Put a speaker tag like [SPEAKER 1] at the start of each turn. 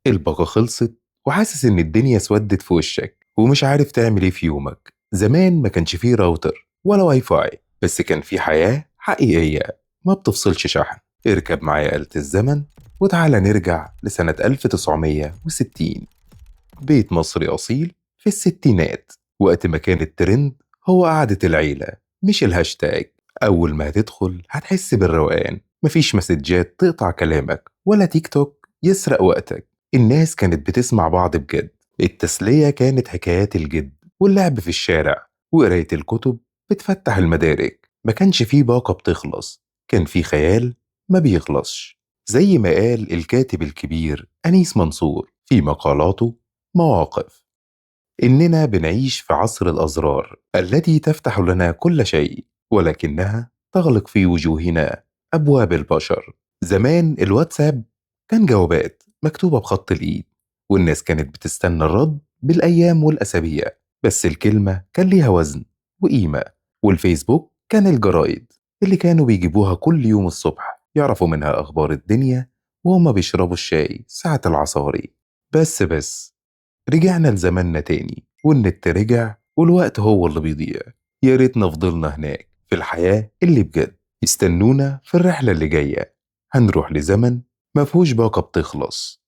[SPEAKER 1] الباقة خلصت وحاسس إن الدنيا اسودت في وشك ومش عارف تعمل إيه في يومك. زمان ما كانش فيه راوتر ولا واي فاي، بس كان فيه حياة حقيقية ما بتفصلش شحن. اركب معايا آلة الزمن وتعالى نرجع لسنة 1960. بيت مصري أصيل في الستينات، وقت ما كان الترند هو قعدة العيلة مش الهاشتاج. أول ما هتدخل هتحس بالروقان، مفيش مسجات تقطع كلامك ولا تيك توك يسرق وقتك. الناس كانت بتسمع بعض بجد، التسلية كانت حكايات الجد واللعب في الشارع وقراية الكتب بتفتح المدارك. ما كانش فيه باقة بتخلص، كان فيه خيال ما بيخلصش. زي ما قال الكاتب الكبير أنيس منصور في مقالاته مواقف: إننا بنعيش في عصر الأزرار التي تفتح لنا كل شيء، ولكنها تغلق في وجوهنا أبواب البشر. زمان الواتساب كان جوابات مكتوبة بخط الإيد، والناس كانت بتستنى الرد بالأيام والأسابيع، بس الكلمة كان ليها وزن وقيمة. والفيسبوك كان الجرايد اللي كانوا بيجيبوها كل يوم الصبح يعرفوا منها أخبار الدنيا وهما بيشربوا الشاي ساعة العصاري. بس رجعنا لزماننا تاني، والنت رجع والوقت هو اللي بيضيع. يا ريتنا فضلنا هناك في الحياة اللي بجد. استنونا في الرحلة اللي جاية، هنروح لزمن مفهوش باقة بتخلص.